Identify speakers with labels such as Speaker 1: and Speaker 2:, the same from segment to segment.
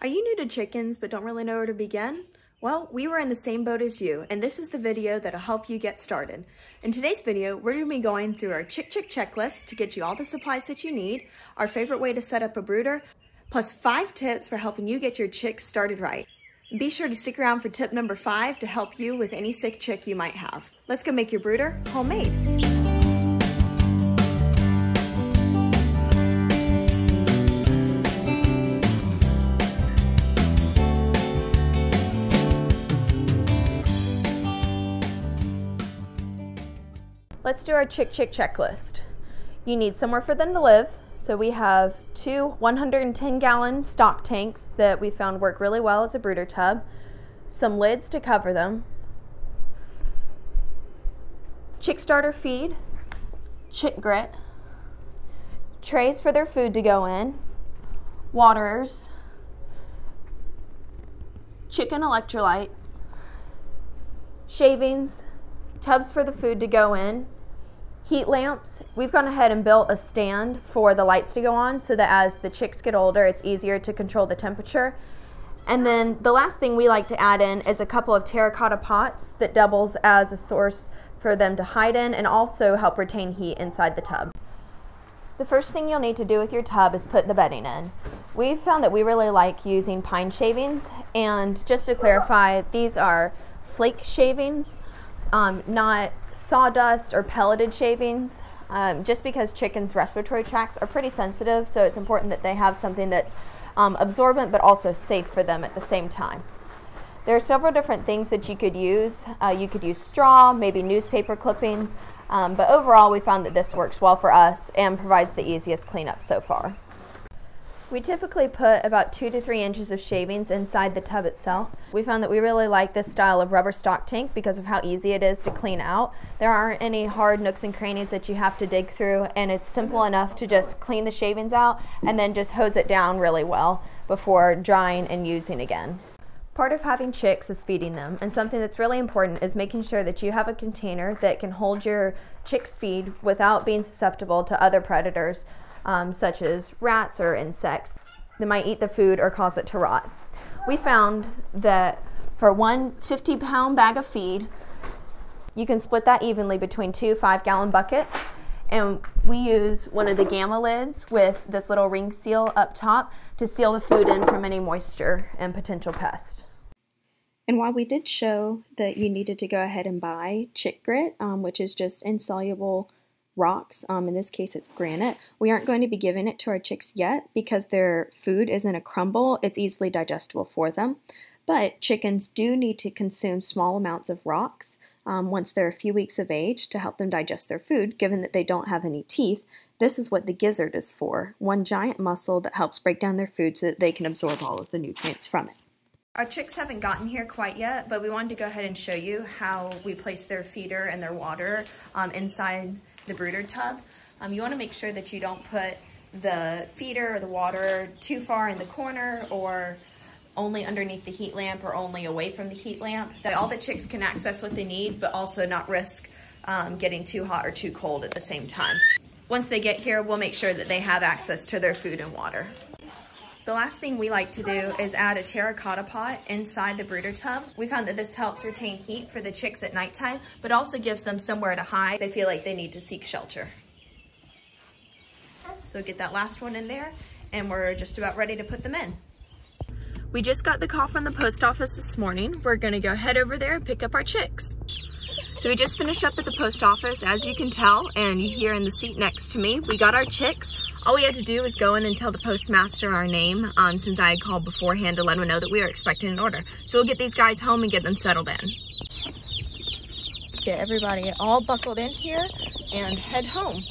Speaker 1: Are you new to chickens but don't really know where to begin? Well, we were in the same boat as you, and this is the video that'll help you get started. In today's video, we're going to be going through our chick checklist to get you all the supplies that you need, our favorite way to set up a brooder, plus 5 tips for helping you get your chicks started right. Be sure to stick around for tip number 5 to help you with any sick chick you might have. Let's go make your brooder homemade. Let's do our chick checklist. You need somewhere for them to live. So we have 2 110-gallon stock tanks that we found work really well as a brooder tub, some lids to cover them, chick starter feed, chick grit, trays for their food to go in, waterers, chicken electrolyte, shavings, tubs for the food to go in, heat lamps. We've gone ahead and built a stand for the lights to go on so that as the chicks get older, it's easier to control the temperature. And then the last thing we like to add in is a couple of terracotta pots that doubles as a source for them to hide in and also help retain heat inside the tub. The first thing you'll need to do with your tub is put the bedding in. We've found that we really like using pine shavings, and just to clarify, these are flake shavings, not sawdust or pelleted shavings, just because chickens' respiratory tracts are pretty sensitive, so it's important that they have something that's absorbent but also safe for them at the same time. There are several different things that you could use. You could use straw, maybe newspaper clippings, but overall we found that this works well for us and provides the easiest cleanup so far. We typically put about 2 to 3 inches of shavings inside the tub itself. We found that we really like this style of rubber stock tank because of how easy it is to clean out. There aren't any hard nooks and crannies that you have to dig through, and it's simple enough to just clean the shavings out and then just hose it down really well before drying and using again. Part of having chicks is feeding them, and something that's really important is making sure that you have a container that can hold your chicks' feed without being susceptible to other predators, such as rats or insects that might eat the food or cause it to rot. We found that for one 50-pound bag of feed, you can split that evenly between 2 5-gallon buckets, and we use one of the gamma lids with this little ring seal up top to seal the food in from any moisture and potential pests. And while we did show that you needed to go ahead and buy chick grit, which is just insoluble rocks, in this case it's granite, we aren't going to be giving it to our chicks yet because their food isn't a crumble. It's easily digestible for them. But chickens do need to consume small amounts of rocks once they're a few weeks of age to help them digest their food, given that they don't have any teeth. This is what the gizzard is for, one giant muscle that helps break down their food so that they can absorb all of the nutrients from it. Our chicks haven't gotten here quite yet, but we wanted to go ahead and show you how we place their feeder and their water inside the brooder tub. You want to make sure that you don't put the feeder or the water too far in the corner or only underneath the heat lamp or only away from the heat lamp. That all the chicks can access what they need, but also not risk getting too hot or too cold at the same time. Once they get here, we'll make sure that they have access to their food and water. The last thing we like to do is add a terracotta pot inside the brooder tub. We found that this helps retain heat for the chicks at nighttime, but also gives them somewhere to hide if they feel like they need to seek shelter. So get that last one in there, and we're just about ready to put them in. We just got the call from the post office this morning. We're gonna go head over there and pick up our chicks. So we just finished up at the post office, as you can tell, and you hear in the seat next to me, we got our chicks. All we had to do was go in and tell the postmaster our name, since I had called beforehand to let him know that we were expecting an order. So we'll get these guys home and get them settled in. Get everybody all buckled in here and head home.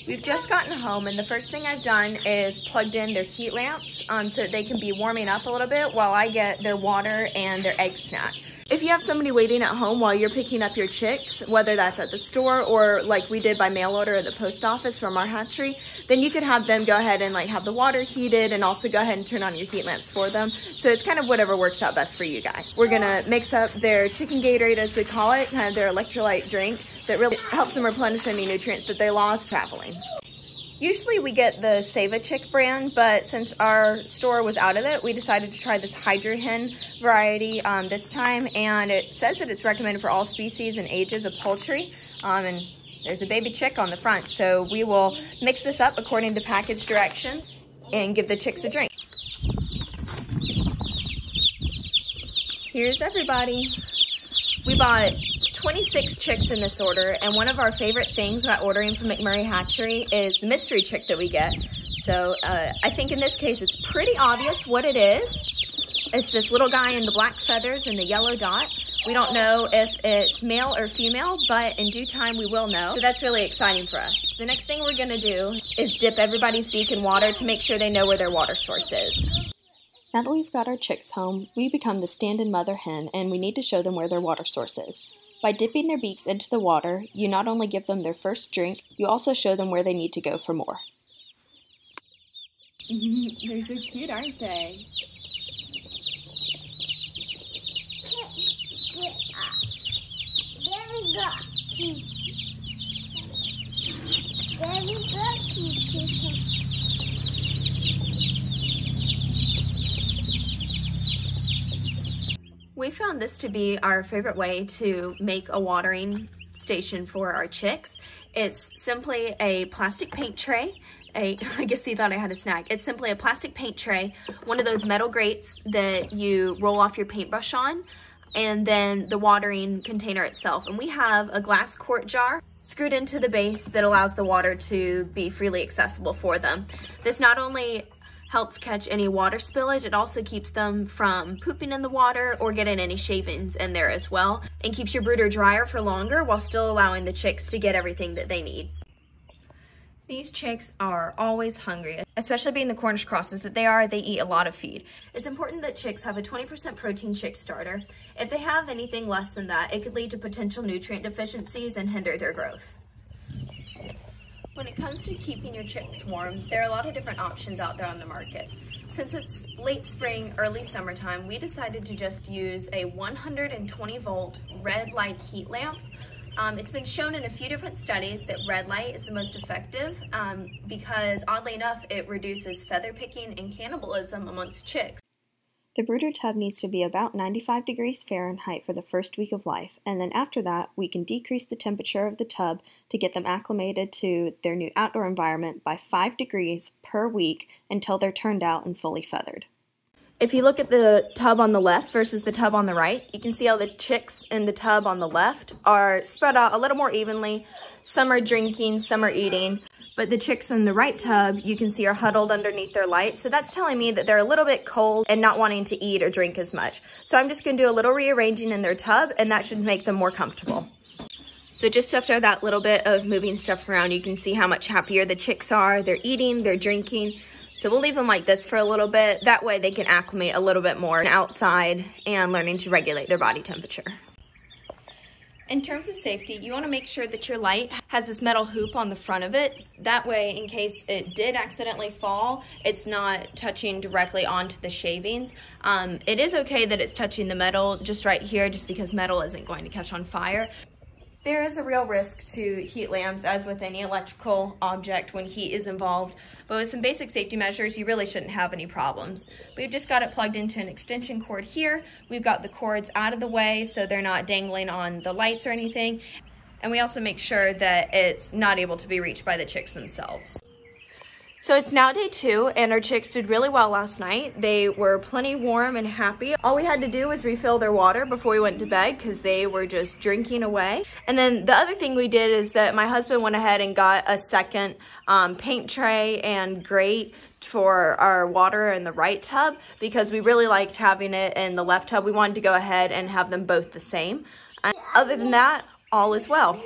Speaker 1: We've just gotten home, and the first thing I've done is plugged in their heat lamps so that they can be warming up a little bit while I get their water and their egg snack. If you have somebody waiting at home while you're picking up your chicks, whether that's at the store or like we did by mail order at the post office from our hatchery, then you could have them go ahead and have the water heated and also go ahead and turn on your heat lamps for them. So it's kind of whatever works out best for you guys. We're gonna mix up their chicken Gatorade, as we call it, kind of their electrolyte drink that really helps them replenish any nutrients that they lost traveling. Usually we get the Save a Chick brand, but since our store was out of it, we decided to try this Hydro Hen variety this time, and it says that it's recommended for all species and ages of poultry, and there's a baby chick on the front, so we will mix this up according to package directions and give the chicks a drink. Here's everybody. We bought 26 chicks in this order, and one of our favorite things about ordering from McMurray Hatchery is the mystery chick that we get. So I think in this case it's pretty obvious what it is. It's this little guy in the black feathers and the yellow dot. We don't know if it's male or female, but in due time we will know. So that's really exciting for us. The next thing we're gonna do is dip everybody's beak in water to make sure they know where their water source is. Now that we've got our chicks home, we become the stand-in mother hen, and we need to show them where their water source is. By dipping their beaks into the water, you not only give them their first drink, you also show them where they need to go for more. They're so cute, aren't they?
Speaker 2: There we go. There we go.
Speaker 1: We found this to be our favorite way to make a watering station for our chicks. It's simply a plastic paint tray. I guess he thought I had a snack. It's simply a plastic paint tray, one of those metal grates that you roll off your paintbrush on, and then the watering container itself. And we have a glass quart jar screwed into the base that allows the water to be freely accessible for them. This not only helps catch any water spillage, it also keeps them from pooping in the water or getting any shavings in there as well, and keeps your brooder drier for longer while still allowing the chicks to get everything that they need. These chicks are always hungry, especially being the Cornish crosses that they are. They eat a lot of feed. It's important that chicks have a 20% protein chick starter. If they have anything less than that, it could lead to potential nutrient deficiencies and hinder their growth. When it comes to keeping your chicks warm, there are a lot of different options out there on the market. Since it's late spring, early summertime, we decided to just use a 120 volt red light heat lamp. It's been shown in a few different studies that red light is the most effective because, oddly enough, it reduces feather picking and cannibalism amongst chicks. The brooder tub needs to be about 95 degrees Fahrenheit for the first week of life, and then after that, we can decrease the temperature of the tub to get them acclimated to their new outdoor environment by 5 degrees per week until they're turned out and fully feathered. If you look at the tub on the left versus the tub on the right, you can see how the chicks in the tub on the left are spread out a little more evenly. Some are drinking, some are eating. But the chicks in the right tub, you can see are huddled underneath their light. So that's telling me that they're a little bit cold and not wanting to eat or drink as much. So I'm just gonna do a little rearranging in their tub, and that should make them more comfortable. So just after that little bit of moving stuff around, you can see how much happier the chicks are. They're eating, they're drinking. So we'll leave them like this for a little bit. That way they can acclimate a little bit more outside and learning to regulate their body temperature. In terms of safety, you want to make sure that your light has this metal hoop on the front of it. That way, in case it did accidentally fall, it's not touching directly onto the shavings. It is okay that it's touching the metal just right here, just because metal isn't going to catch on fire. There is a real risk to heat lamps, as with any electrical object when heat is involved, but with some basic safety measures, you really shouldn't have any problems. We've just got it plugged into an extension cord here. We've got the cords out of the way so they're not dangling on the lights or anything, and we also make sure that it's not able to be reached by the chicks themselves. So it's now day 2, and our chicks did really well last night. They were plenty warm and happy. All we had to do was refill their water before we went to bed because they were just drinking away. And then the other thing we did is that my husband went ahead and got a second paint tray and grate for our water in the right tub because we really liked having it in the left tub. We wanted to go ahead and have them both the same. And other than that, all is well.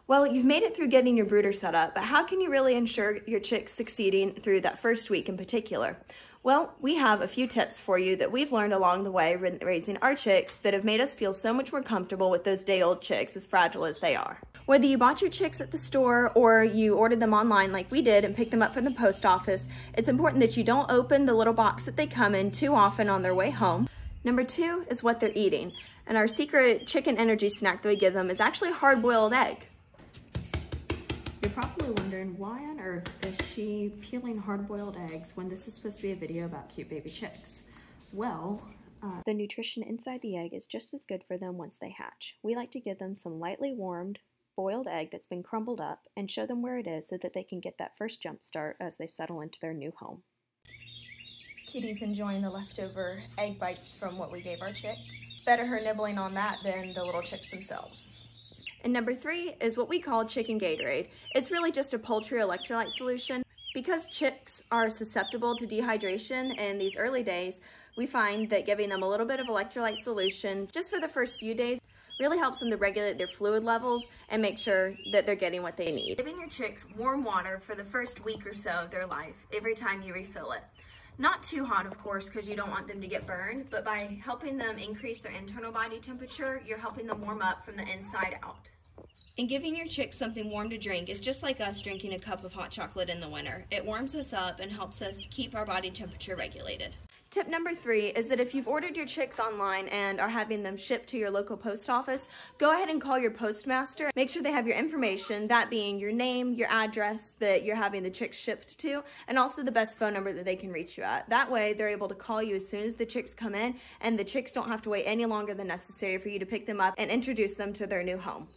Speaker 1: Well, you've made it through getting your brooder set up, but how can you really ensure your chicks succeeding through that first week in particular? Well, we have a few tips for you that we've learned along the way raising our chicks that have made us feel so much more comfortable with those day-old chicks, as fragile as they are. Whether you bought your chicks at the store or you ordered them online like we did and picked them up from the post office, it's important that you don't open the little box that they come in too often on their way home. Number 2 is what they're eating, and our secret chicken energy snack that we give them is actually a hard-boiled egg. You're probably probably wondering, why on earth is she peeling hard-boiled eggs when this is supposed to be a video about cute baby chicks? Well, the nutrition inside the egg is just as good for them once they hatch. We like to give them some lightly warmed boiled egg that's been crumbled up and show them where it is so that they can get that first jump start as they settle into their new home. Kitty's enjoying the leftover egg bites from what we gave our chicks. Better her nibbling on that than the little chicks themselves. And number 3 is what we call chicken Gatorade. It's really just a poultry electrolyte solution. Because chicks are susceptible to dehydration in these early days, we find that giving them a little bit of electrolyte solution just for the first few days really helps them to regulate their fluid levels and make sure that they're getting what they need. Giving your chicks warm water for the first week or so of their life every time you refill it. Not too hot, of course, because you don't want them to get burned, but by helping them increase their internal body temperature, you're helping them warm up from the inside out. And giving your chicks something warm to drink is just like us drinking a cup of hot chocolate in the winter. It warms us up and helps us keep our body temperature regulated. Tip number 3 is that if you've ordered your chicks online and are having them shipped to your local post office, go ahead and call your postmaster. Make sure they have your information, that being your name, your address that you're having the chicks shipped to, and also the best phone number that they can reach you at. That way, they're able to call you as soon as the chicks come in, and the chicks don't have to wait any longer than necessary for you to pick them up and introduce them to their new home.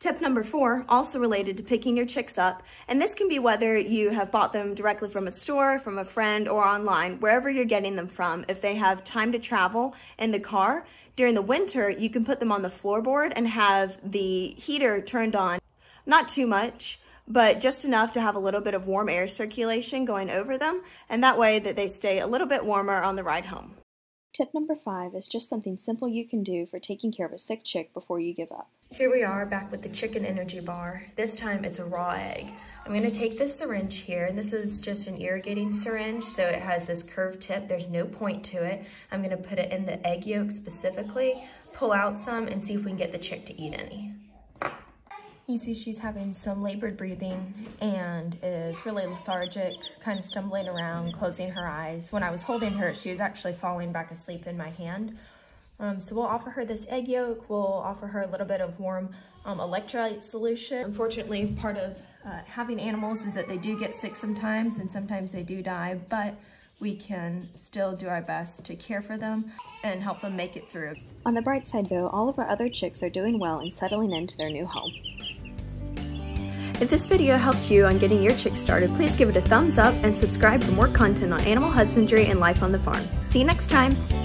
Speaker 1: Tip number 4, also related to picking your chicks up, and this can be whether you have bought them directly from a store, from a friend, or online, wherever you're getting them from. If they have time to travel in the car, during the winter, you can put them on the floorboard and have the heater turned on. Not too much, but just enough to have a little bit of warm air circulation going over them, and that way that they stay a little bit warmer on the ride home. Tip number 5 is just something simple you can do for taking care of a sick chick before you give up. Here we are back with the chicken energy bar. This time it's a raw egg. I'm gonna take this syringe here, and this is just an irrigating syringe, so it has this curved tip. There's no point to it. I'm gonna put it in the egg yolk specifically, pull out some, and see if we can get the chick to eat any. You see she's having some labored breathing and is really lethargic, kind of stumbling around, closing her eyes. When I was holding her, she was actually falling back asleep in my hand. So we'll offer her this egg yolk. We'll offer her a little bit of warm electrolyte solution. Unfortunately, part of having animals is that they do get sick sometimes, and sometimes they do die, but we can still do our best to care for them and help them make it through. On the bright side though, all of our other chicks are doing well and settling into their new home. If this video helped you on getting your chicks started, please give it a thumbs up and subscribe for more content on animal husbandry and life on the farm. See you next time!